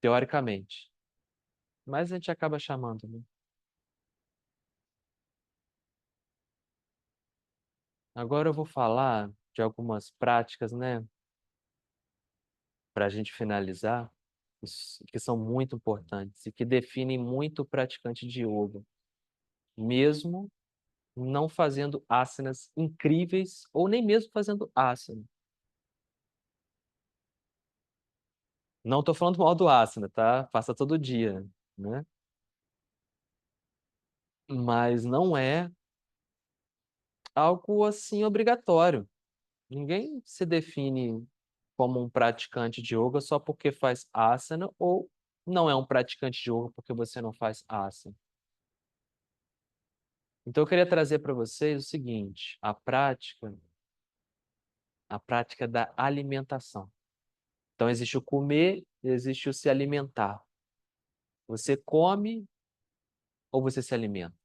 teoricamente. Mas a gente acaba chamando, né? Agora eu vou falar de algumas práticas, né, para a gente finalizar, que são muito importantes e que definem muito o praticante de yoga, mesmo não fazendo asanas incríveis ou nem mesmo fazendo asana. Não estou falando mal do asana, tá? Faça todo dia, né? Mas não é algo assim obrigatório. Ninguém se define como um praticante de yoga só porque faz asana ou não é um praticante de yoga porque você não faz asana. Então eu queria trazer para vocês o seguinte, a prática da alimentação. Então existe o comer, existe o se alimentar. Você come ou você se alimenta?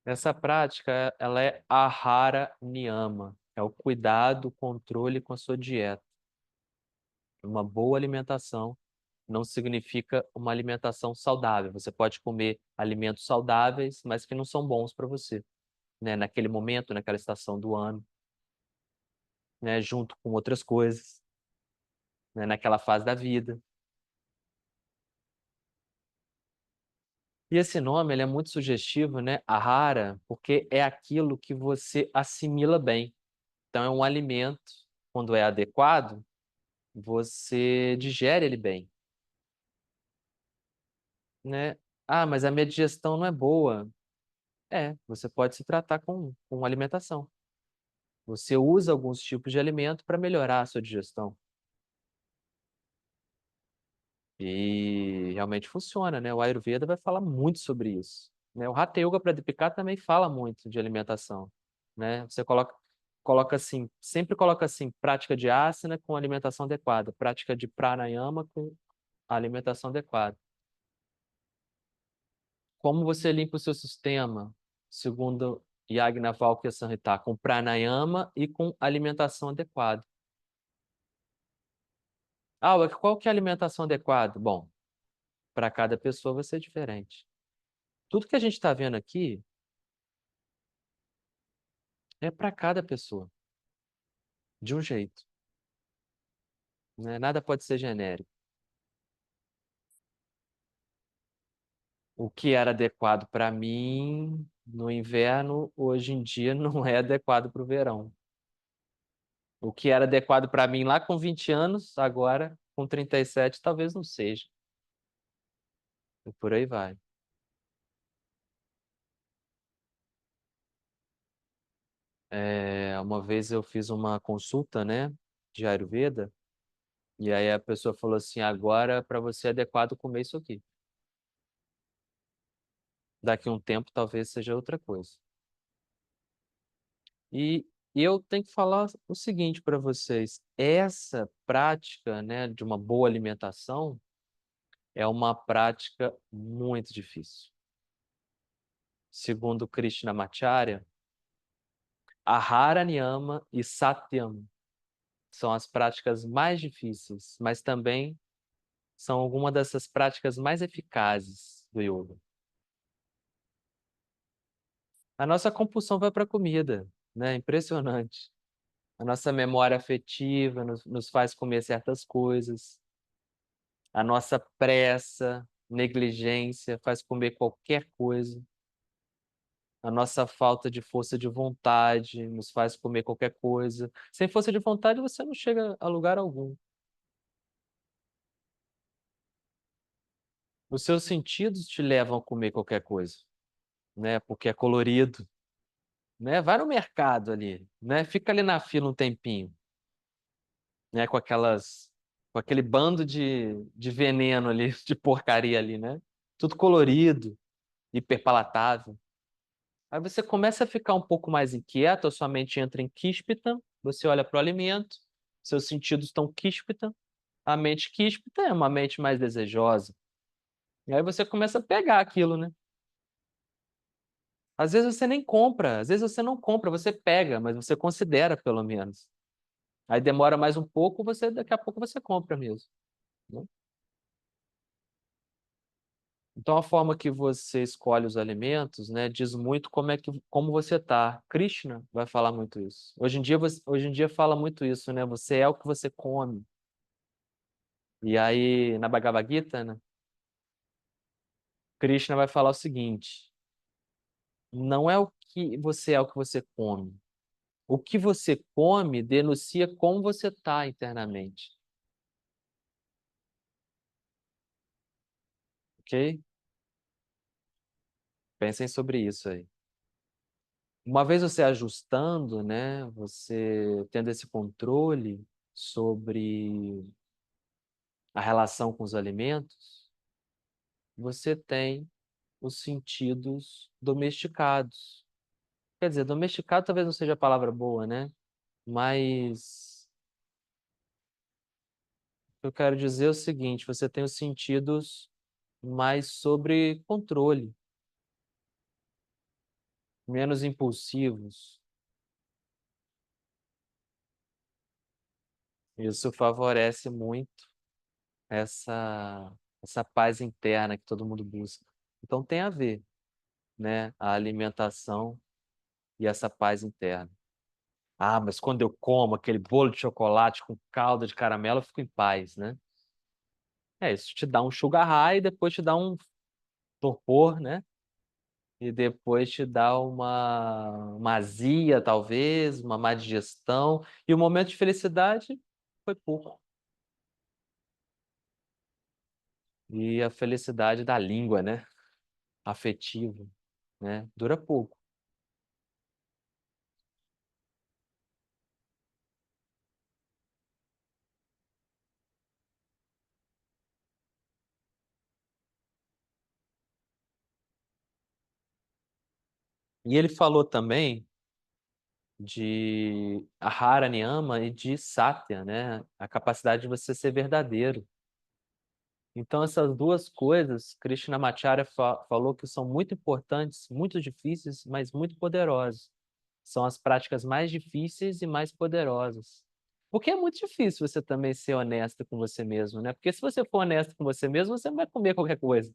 Essa prática, ela é ahara niyama, é o cuidado, o controle com a sua dieta. Uma boa alimentação não significa uma alimentação saudável. Você pode comer alimentos saudáveis, mas que não são bons para você, né? Naquele momento, naquela estação do ano, né? Junto com outras coisas, né? Naquela fase da vida. E esse nome, ele é muito sugestivo, né? Ahara, porque é aquilo que você assimila bem. Então, é um alimento, quando é adequado, você digere ele bem, né? Ah, mas a minha digestão não é boa. É, você pode se tratar com alimentação. Você usa alguns tipos de alimento para melhorar a sua digestão. E realmente funciona, né? O Ayurveda vai falar muito sobre isso, né? O Hatha Yoga Pradipika também fala muito de alimentação, né? Você coloca assim, sempre coloca assim, prática de asana com alimentação adequada, prática de pranayama com alimentação adequada. Como você limpa o seu sistema, segundo Yagnavalkya Samhita, com pranayama e com alimentação adequada. Ah, qual que é a alimentação adequada? Bom, para cada pessoa vai ser diferente. Tudo que a gente está vendo aqui é para cada pessoa, de um jeito, né? Nada pode ser genérico. O que era adequado para mim no inverno, hoje em dia não é adequado para o verão. O que era adequado para mim lá com 20 anos, agora com 37 talvez não seja. E por aí vai. Uma vez eu fiz uma consulta, né, de Ayurveda, e aí a pessoa falou assim: agora para você é adequado comer isso aqui. Daqui a um tempo talvez seja outra coisa. E, e eu tenho que falar o seguinte para vocês: essa prática, né, de uma boa alimentação é uma prática muito difícil. Segundo Krishnamacharya, Ahara Niyama e Satyam são as práticas mais difíceis, mas também são algumas dessas práticas mais eficazes do yoga. A nossa compulsão vai para a comida, né? Impressionante. A nossa memória afetiva nos faz comer certas coisas. A nossa pressa, negligência faz comer qualquer coisa. A nossa falta de força de vontade nos faz comer qualquer coisa. Sem força de vontade, você não chega a lugar algum. Os seus sentidos te levam a comer qualquer coisa, né? Porque é colorido, né? Vai no mercado ali, né? Fica ali na fila um tempinho, né? Com aquele bando de veneno ali, de porcaria ali, né? Tudo colorido, hiperpalatável. Aí você começa a ficar um pouco mais inquieto, a sua mente entra em kíspita, você olha para o alimento, seus sentidos estão kíspita, a mente kíspita é uma mente mais desejosa. E aí você começa a pegar aquilo, né? Às vezes você nem compra, às vezes você não compra, você pega, mas você considera pelo menos. Aí demora mais um pouco, daqui a pouco você compra mesmo, né? Então a forma que você escolhe os alimentos, né, diz muito como você tá. Krishna vai falar muito isso. Hoje em dia fala muito isso, né? Você é o que você come. E aí na Bhagavad Gita, né, Krishna vai falar o seguinte: não é o que você come, O que você come denuncia como você está internamente. Ok? Pensem sobre isso aí. Uma vez você ajustando, né, você tendo esse controle sobre a relação com os alimentos, você tem os sentidos domesticados. Quer dizer, domesticado talvez não seja a palavra boa, né? Mas eu quero dizer o seguinte, você tem os sentidos mais sobre controle, menos impulsivos. Isso favorece muito essa essa paz interna que todo mundo busca. Então tem a ver, né, a alimentação e essa paz interna. Ah, mas quando eu como aquele bolo de chocolate com calda de caramelo, eu fico em paz, né? É, isso te dá um sugar high e depois te dá um torpor, né? E depois te dá uma azia, talvez, uma má digestão. E o momento de felicidade foi pouco. E a felicidade da língua, né? Afetiva, né? Dura pouco. E ele falou também de Ahara Niyama e de Satya, né? A capacidade de você ser verdadeiro. Então, essas duas coisas, Krishnamacharya falou que são muito importantes, muito difíceis, mas muito poderosas. São as práticas mais difíceis e mais poderosas. Porque é muito difícil você também ser honesto com você mesmo, né? Porque se você for honesto com você mesmo, você não vai comer qualquer coisa.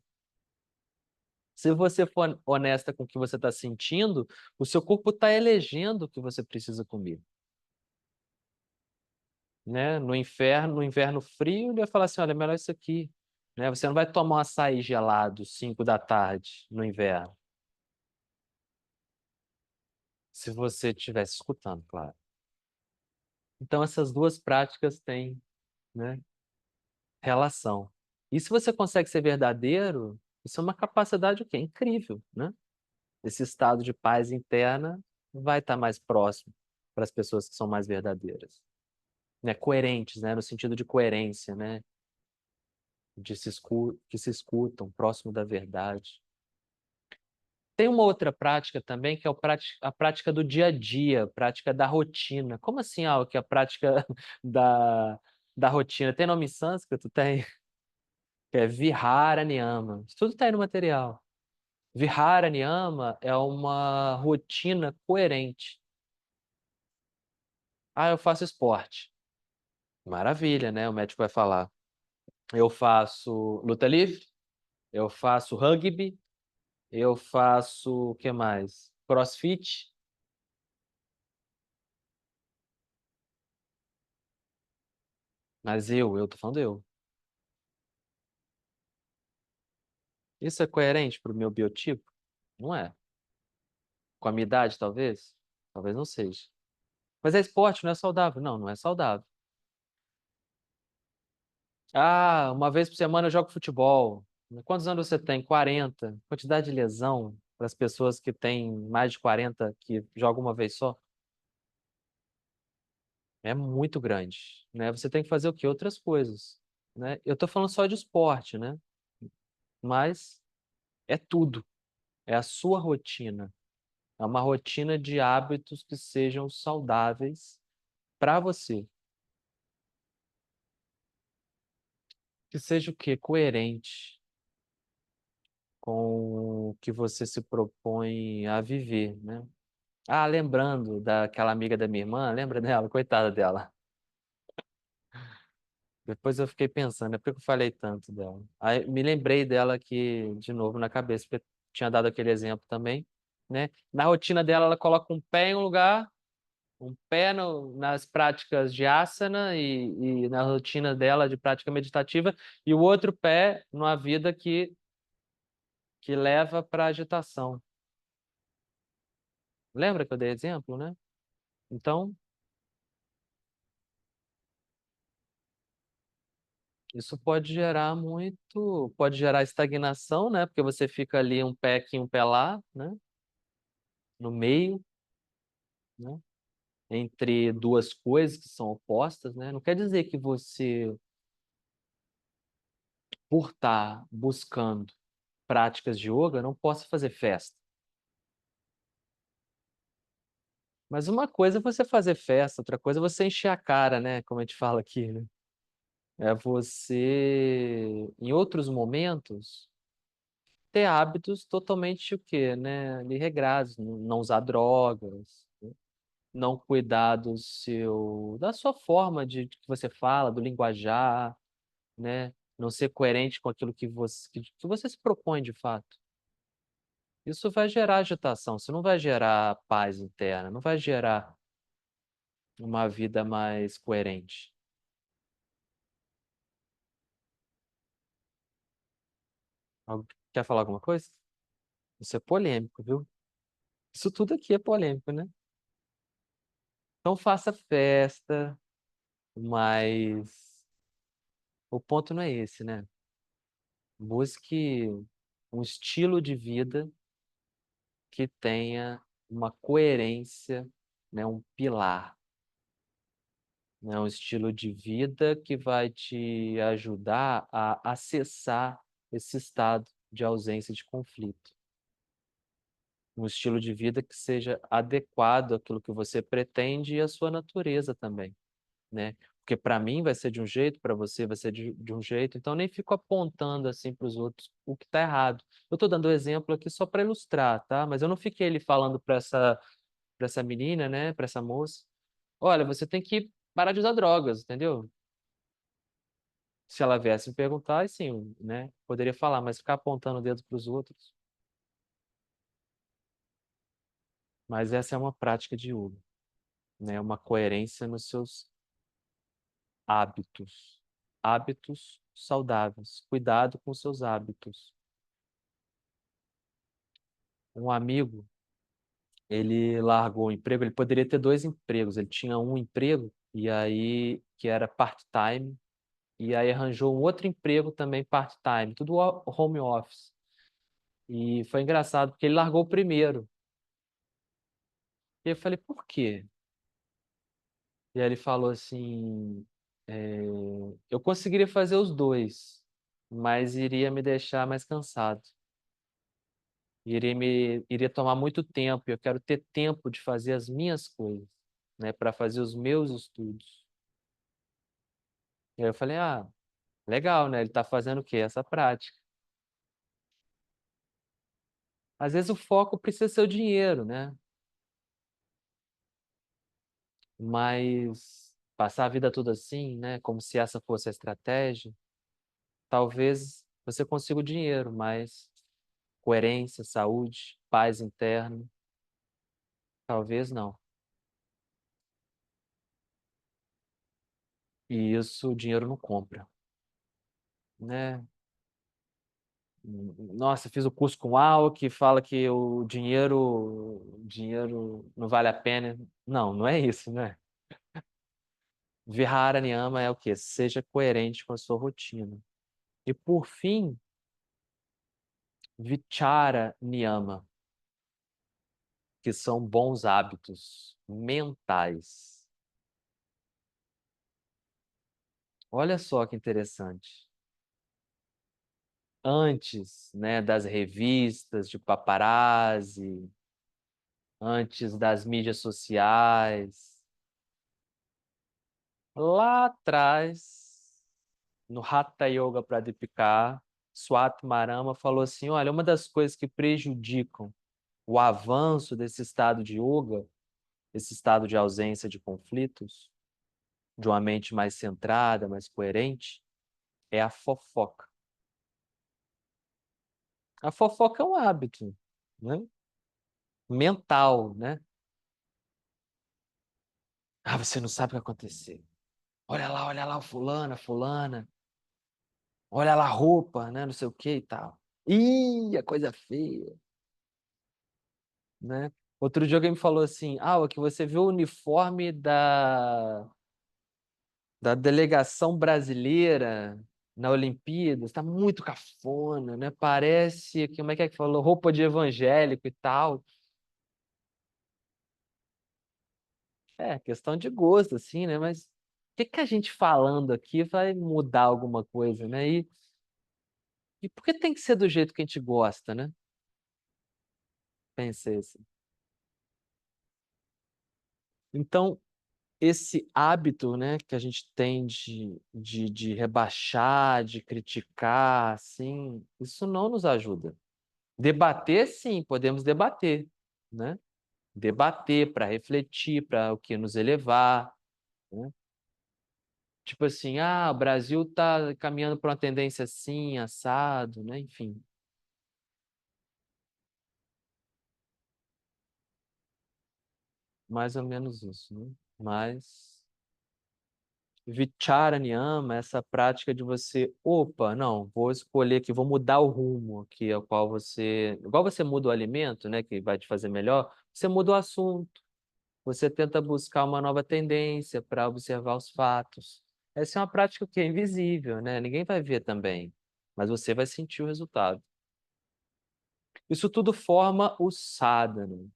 Se você for honesta com o que você está sentindo, o seu corpo está elegendo o que você precisa comer, né? No inverno frio, ele vai falar assim, olha, é melhor isso aqui, né? Você não vai tomar um açaí gelado 5 da tarde no inverno, se você estivesse escutando, claro. Então essas duas práticas têm, né, relação. E se você consegue ser verdadeiro, isso é uma capacidade o quê? Incrível, né? Esse estado de paz interna vai estar mais próximo para as pessoas que são mais verdadeiras, né? Coerentes, né? No sentido de coerência, né? Que se escutam, próximo da verdade. Tem uma outra prática também, que é a prática do dia a dia, a prática da rotina. Como assim, que é a prática da, da rotina? Tem nome em sânscrito? Tem. Que é Vihara Niyama. Isso tudo está aí no material. Vihara Niyama é uma rotina coerente. Ah, eu faço esporte. Maravilha, né? O médico vai falar. Eu faço luta livre, eu faço rugby, eu faço o que mais? CrossFit. Mas eu tô falando eu. Isso é coerente para o meu biotipo? Não é. Com a minha idade, talvez? Talvez não seja. Mas é esporte, não é saudável? Não, não é saudável. Ah, uma vez por semana eu jogo futebol. Quantos anos você tem? 40. Quantidade de lesão para as pessoas que têm mais de 40 que jogam uma vez só é muito grande, né? Você tem que fazer o quê? Outras coisas, né? Eu tô falando só de esporte, né? Mas é tudo. É a sua rotina. É uma rotina de hábitos que sejam saudáveis para você. Que seja o quê? Coerente com o que você se propõe a viver, né? Ah, lembrando daquela amiga da minha irmã, lembra dela? Coitada dela. Depois eu fiquei pensando, é por que eu falei tanto dela? Aí me lembrei dela aqui de novo na cabeça, porque eu tinha dado aquele exemplo também, né? Na rotina dela, ela coloca um pé em um lugar, um pé nas práticas de asana e na rotina dela de prática meditativa, e o outro pé numa vida que leva para agitação. Lembra que eu dei exemplo, né? Então, isso pode gerar estagnação, né? Porque você fica ali um pé aqui, um pé lá, né? No meio, né? Entre duas coisas que são opostas, né? Não quer dizer que você, por estar buscando práticas de yoga, não possa fazer festa. Mas uma coisa é você fazer festa, outra coisa é você encher a cara, né? Como a gente fala aqui, né? É você, em outros momentos, ter hábitos totalmente o quê, né? Ali regrados, não usar drogas, né? Não cuidar da sua forma de que você fala, do linguajar, né? Não ser coerente com aquilo que você se propõe de fato. Isso vai gerar agitação, isso não vai gerar paz interna, não vai gerar uma vida mais coerente. Quer falar alguma coisa? Isso é polêmico, viu? Isso tudo aqui é polêmico, né? Então faça festa, mas o ponto não é esse, né? Busque um estilo de vida que tenha uma coerência, né? Um pilar, né? Um estilo de vida que vai te ajudar a acessar esse estado de ausência de conflito. Um estilo de vida que seja adequado àquilo que você pretende e à sua natureza também, né? Porque para mim vai ser de um jeito, para você vai ser de um jeito, então eu nem fico apontando assim para os outros o que está errado. Eu estou dando o exemplo aqui só para ilustrar, tá? Mas eu não fiquei ali falando para essa menina, né? Para essa moça, olha, você tem que parar de usar drogas, entendeu? Se ela viesse me perguntar, aí sim, né? Poderia falar, mas ficar apontando o dedo para os outros. Mas essa é uma prática de yoga, né? Uma coerência nos seus hábitos. Hábitos saudáveis. Cuidado com seus hábitos. Um amigo, ele largou o emprego, ele poderia ter dois empregos. Ele tinha um emprego e aí que era part-time e aí arranjou um outro emprego também part-time, tudo home office. E foi engraçado porque ele largou o primeiro. E eu falei, por quê? E aí ele falou assim, eu conseguiria fazer os dois, mas iria me deixar mais cansado. Iria tomar muito tempo. E eu quero ter tempo de fazer as minhas coisas, né, para fazer os meus estudos. E aí eu falei, ah, legal, né? Ele está fazendo o quê? Essa prática. Às vezes o foco precisa ser o dinheiro, né? Mas passar a vida toda assim, né, como se essa fosse a estratégia, talvez você consiga o dinheiro, mas coerência, saúde, paz interna, talvez não. E isso o dinheiro não compra, né? Nossa, fiz o curso com o Al que fala que o dinheiro não vale a pena. Não, não é isso, né? Vihara Niyama é o quê? Seja coerente com a sua rotina. E por fim, Vichara Niyama, que são bons hábitos mentais. Olha só que interessante. Antes, né, das revistas de paparazzi, antes das mídias sociais, lá atrás, no Hatha Yoga Pradipika, Swatmarama falou assim, olha, uma das coisas que prejudicam o avanço desse estado de yoga, esse estado de ausência de conflitos, de uma mente mais centrada, mais coerente, é a fofoca. A fofoca é um hábito, né? Mental, né? Ah, você não sabe o que aconteceu. Olha lá, o fulano, a fulana. Olha lá a roupa, né? Não sei o que e tal. Ih, a coisa feia, né? Outro dia alguém me falou assim, que você viu o uniforme da delegação brasileira na Olimpíada, está muito cafona, né? Parece, como é que falou? Roupa de evangélico e tal. É, questão de gosto, assim, né? Mas o que que a gente falando aqui vai mudar alguma coisa, né? E por que tem que ser do jeito que a gente gosta, né? Pensei assim. Então, esse hábito, né, que a gente tem de rebaixar, de criticar, assim, isso não nos ajuda. Debater, sim, podemos debater, né? Debater para refletir, para o que nos elevar, né? Tipo assim, o Brasil está caminhando para uma tendência assim, assado, né? Enfim, mais ou menos isso, né? Mas Vicharanyama, essa prática de você, opa, não, vou escolher aqui, vou mudar o rumo aqui, ao qual você, igual você muda o alimento, né, que vai te fazer melhor, você muda o assunto, você tenta buscar uma nova tendência para observar os fatos. Essa é uma prática que é invisível, né? Ninguém vai ver também, mas você vai sentir o resultado. Isso tudo forma o sadhana,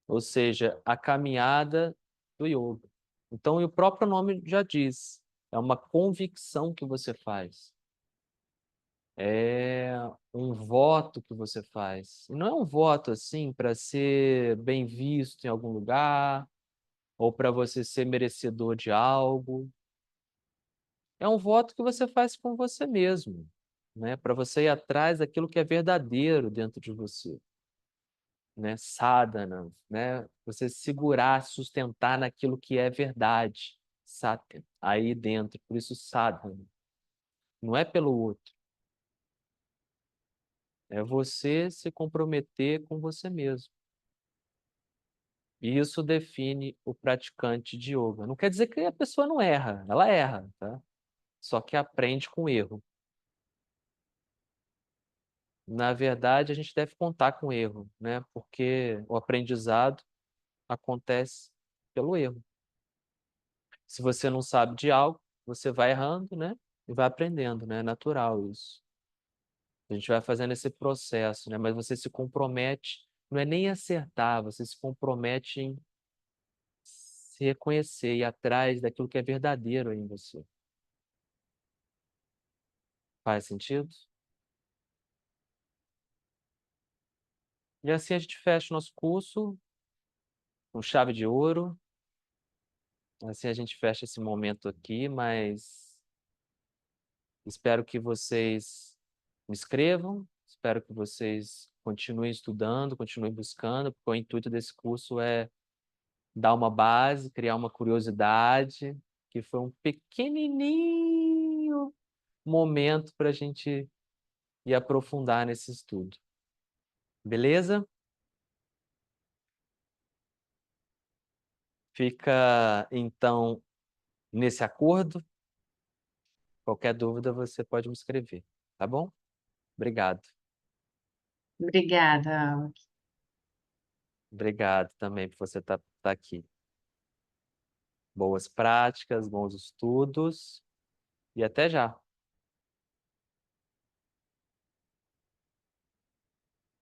ou seja, a caminhada do yoga. Então, e o próprio nome já diz, é uma convicção que você faz, é um voto que você faz. E não é um voto assim para ser bem visto em algum lugar ou para você ser merecedor de algo. É um voto que você faz com você mesmo, né? Para você ir atrás daquilo que é verdadeiro dentro de você, né? Sadhana, né? Você segurar, sustentar naquilo que é verdade, satya, aí dentro. Por isso sadhana. Não é pelo outro, é você se comprometer com você mesmo. E isso define o praticante de yoga. Não quer dizer que a pessoa não erra, ela erra, tá? Só que aprende com o erro. Na verdade, a gente deve contar com o erro, né? Porque o aprendizado acontece pelo erro. Se você não sabe de algo, você vai errando, né? E vai aprendendo, né? É natural isso. A gente vai fazendo esse processo, né? Mas você se compromete, não é nem acertar, você se compromete em se reconhecer e ir atrás daquilo que é verdadeiro em você. Faz sentido? E assim a gente fecha o nosso curso com chave de ouro. Assim a gente fecha esse momento aqui, mas espero que vocês me escrevam, espero que vocês continuem estudando, continuem buscando, porque o intuito desse curso é dar uma base, criar uma curiosidade, que foi um pequenininho momento para a gente ir aprofundar nesse estudo. Beleza? Fica, então, nesse acordo. Qualquer dúvida você pode me escrever, tá bom? Obrigado. Obrigada. Obrigado também por você estar aqui. Boas práticas, bons estudos e até já.